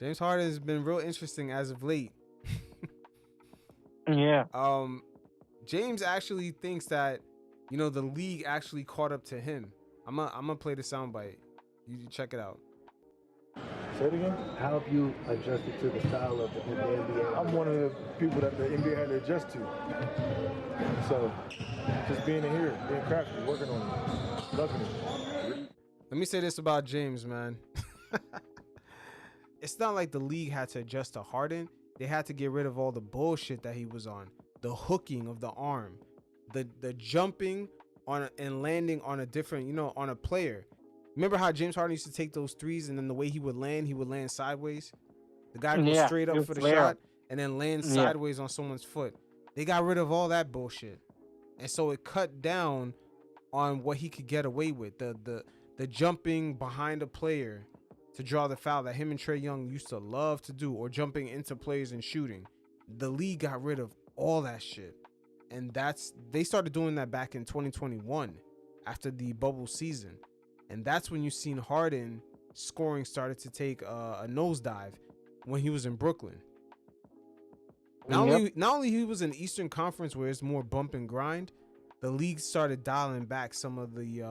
James Harden has been real interesting as of late. Yeah. Um, James actually thinks that the league actually caught up to him. I'm gonna play the soundbite. You check it out. Say it again? How have you adjusted to the style of the NBA? I'm one of the people that the NBA had to adjust to. So, just being in here, being crafty, working on it, loving it. Let me say this about James, man. It's not like the league had to adjust to Harden. They had to get rid of all the bullshit that he was on. The hooking of the arm, the jumping on and landing on a different, on a player. Remember how James Harden used to take those threes and then the way he would land sideways? The guy goes straight up for the shot and then lands sideways on someone's foot. They got rid of all that bullshit. And so it cut down on what he could get away with. The jumping behind a player to draw the foul that him and Trae Young used to love to do, or jumping into players and shooting. The league got rid of all that shit. And they started doing that back in 2021 after the bubble season. And that's when you seen Harden scoring started to take a nosedive when he was in Brooklyn. Not only he was in the Eastern Conference where it's more bump and grind, the league started dialing back some of the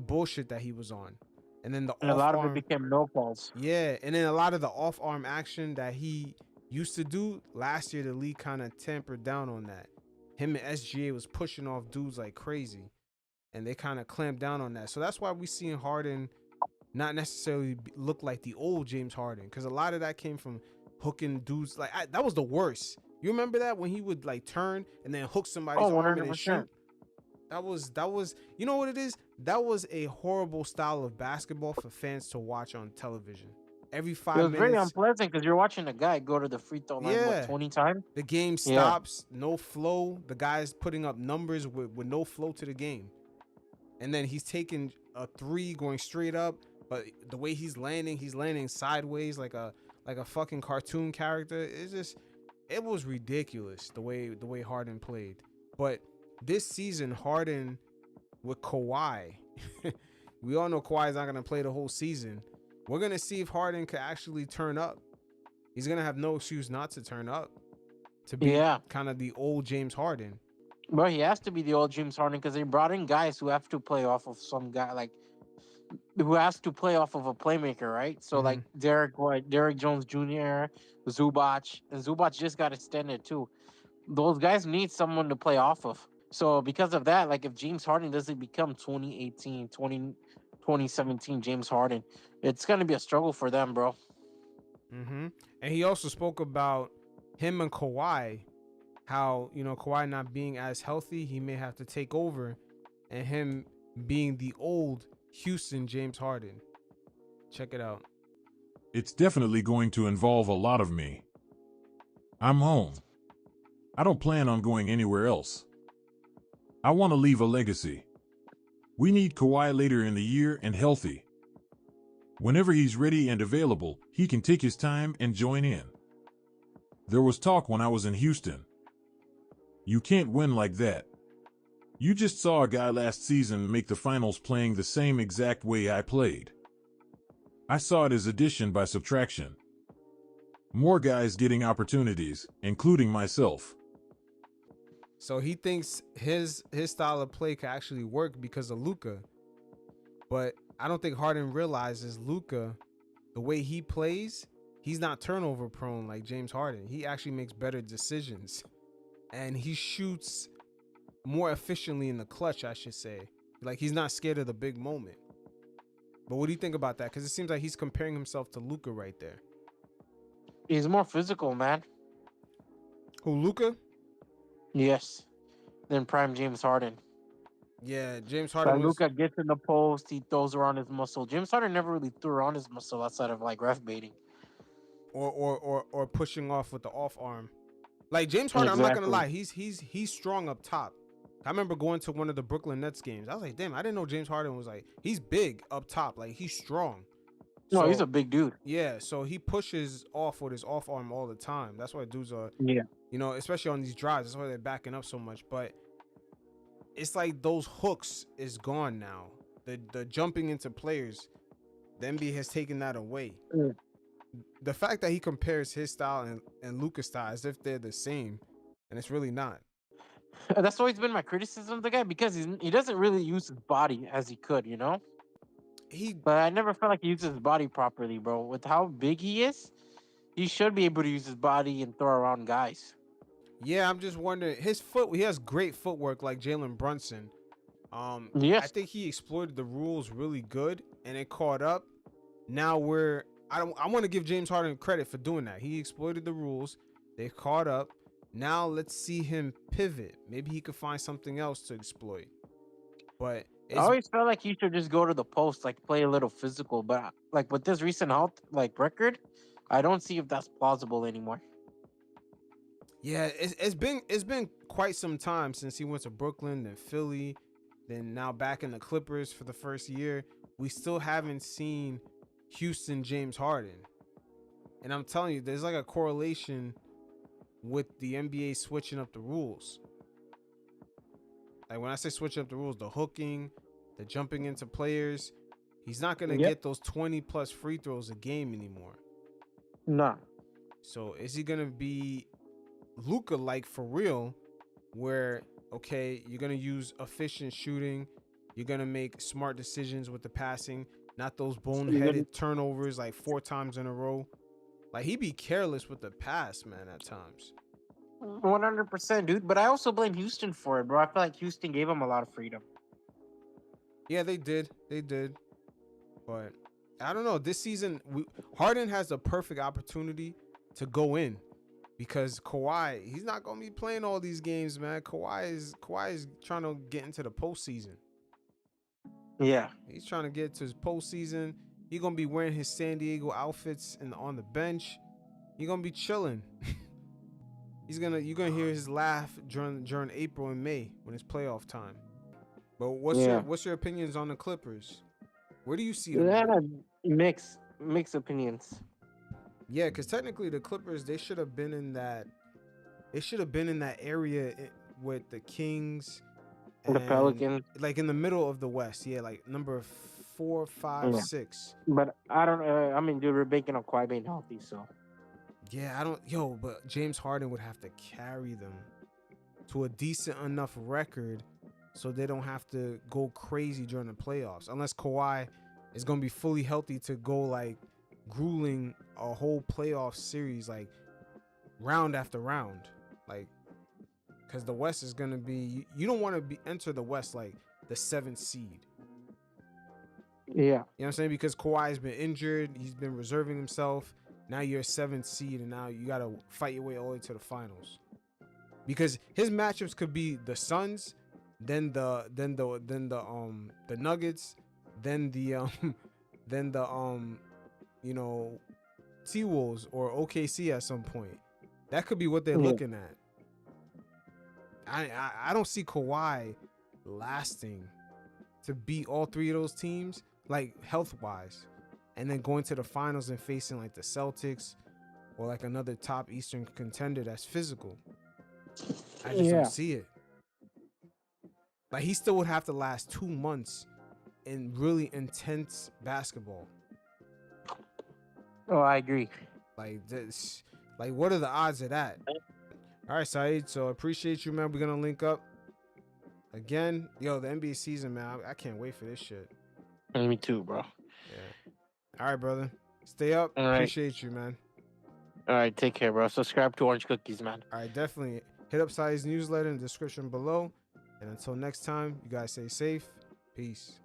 bullshit that he was on. And then a lot of it became no calls. Yeah, and then a lot of the off-arm action that he used to do last year, the league kind of tempered down on that. Him and SGA was pushing off dudes like crazy, and they kind of clamped down on that. So that's why we seen Harden not necessarily look like the old James Harden, because a lot of that came from hooking dudes. Like that was the worst. You remember that when he would like turn and then hook somebody's arm and then shoot? That was you know what it is? That was a horrible style of basketball for fans to watch on television. Every 5 minutes. It was very unpleasant because you're watching a guy go to the free throw line 20 times. The game stops, no flow. The guy's putting up numbers with no flow to the game. And then he's taking a three going straight up, but the way he's landing sideways like a fucking cartoon character. It was ridiculous the way Harden played. But this season, Harden with Kawhi, we all know Kawhi's not going to play the whole season. We're going to see if Harden could actually turn up. He's going to have no excuse not to turn up to be kind of the old James Harden. Well, he has to be the old James Harden because they brought in guys who have to play off of some guy, like who has to play off of a playmaker, right? So like Derek Jones Jr., Zubac, and Zubac just got extended too. Those guys need someone to play off of. So because of that, like if James Harden doesn't become 2017 James Harden, it's going to be a struggle for them, bro. And he also spoke about him and Kawhi, how, Kawhi not being as healthy, he may have to take over, and him being the old Houston James Harden. Check it out. It's definitely going to involve a lot of me. I'm home. I don't plan on going anywhere else. I want to leave a legacy. We need Kawhi later in the year and healthy. Whenever he's ready and available, he can take his time and join in. There was talk when I was in Houston. You can't win like that. You just saw a guy last season make the finals playing the same exact way I played. I saw it as addition by subtraction. More guys getting opportunities, including myself. So he thinks his style of play can actually work because of Luka. But I don't think Harden realizes Luka, the way he plays, he's not turnover prone like James Harden. He actually makes better decisions. And he shoots more efficiently in the clutch, I should say. Like, he's not scared of the big moment. But what do you think about that? Because it seems like he's comparing himself to Luka right there. He's more physical, man. Who, Luka? Yes. Than prime James Harden. Yeah, James Harden. Luka gets in the post, he throws around his muscle. James Harden never really threw around his muscle outside of like ref baiting. Or pushing off with the off arm. Like James Harden, exactly. I'm not gonna lie, he's strong up top. I remember going to one of the Brooklyn Nets games. I was like, damn, I didn't know James Harden was like, he's big up top, like he's strong. No, he's a big dude. Yeah, so he pushes off with his off arm all the time. That's why dudes are, especially on these drives. That's why they're backing up so much. But it's like those hooks is gone now. The jumping into players, the NBA has taken that away. the fact that he compares his style and Luka's style as if they're the same, and it's really not. That's always been my criticism of the guy because he doesn't really use his body as he could, you know. He But I never felt like he uses his body properly, bro. With how big he is, he should be able to use his body and throw around guys. Yeah, I'm just wondering his foot. He has great footwork like Jalen Brunson. I Yes. think he exploited the rules really good, and it caught up. Now I want to give James Harden credit for doing that. He exploited the rules. They caught up. Now let's see him pivot. Maybe he could find something else to exploit. But I always felt like he should just go to the post, like play a little physical. But like with this recent health record, I don't see if that's plausible anymore. yeah, it's been quite some time since he went to Brooklyn, then Philly, then now back in the Clippers for the first year. We still haven't seen Houston James Harden. And I'm telling you, there's like a correlation with the NBA switching up the rules. Like when I say switching up the rules, the hooking, the jumping into players, he's not going to get those 20 plus free throws a game anymore. Nah. So is he going to be Luka like for real, where, okay, you're going to use efficient shooting, you're going to make smart decisions with the passing, not those boneheaded turnovers like 4 times in a row. Like he be careless with the pass, man, at times. 100%, dude. But I also blame Houston for it, bro. I feel like Houston gave him a lot of freedom. Yeah, they did. But I don't know. This season, Harden has the perfect opportunity to go in because Kawhi, he's not gonna be playing all these games, man. Kawhi is trying to get into the postseason. Yeah, he's trying to get to his postseason. He's gonna be wearing his San Diego outfits and on the bench. He's gonna be chilling. You're gonna hear his laugh during April and May when it's playoff time. But what's your opinions on the Clippers? Where do you see them? Yeah, mixed opinions. Yeah, because technically the Clippers, they should have been in that. They should have been in that area with the Kings, and the Pelicans, like in the middle of the West. Yeah, like number 4, 5, 6. But I don't. I mean, dude, we're banking on Kawhi being healthy, so. Yeah, I don't. Yo, but James Harden would have to carry them to a decent enough record so they don't have to go crazy during the playoffs, unless Kawhi is gonna be fully healthy to go like grueling a whole playoff series, like round after round, like because the West is gonna be. You don't want to enter the West like the 7th seed. Yeah, you know what I'm saying, because Kawhi's been injured, he's been reserving himself. Now you're a 7th seed, and now you gotta fight your way all the way to the finals. Because his matchups could be the Suns, then the Nuggets, then the T-Wolves or OKC at some point. That could be what they're looking at. I don't see Kawhi lasting to beat all 3 of those teams, like health-wise. And then going to the finals and facing like the Celtics or like another top Eastern contender that's physical. I just don't see it. Like he still would have to last 2 months in really intense basketball. Oh, I agree. Like this, like what are the odds of that? All right, Saeed. So appreciate you, man. We're gonna link up again. Yo, the NBA season, man. I can't wait for this shit. Me too, bro. Yeah. All right, brother. Stay up. All right. Appreciate you, man. All right, take care, bro. Subscribe to Orange Cookies, man. All right, definitely. Hit up Saeed's newsletter in the description below. And until next time, you guys stay safe. Peace.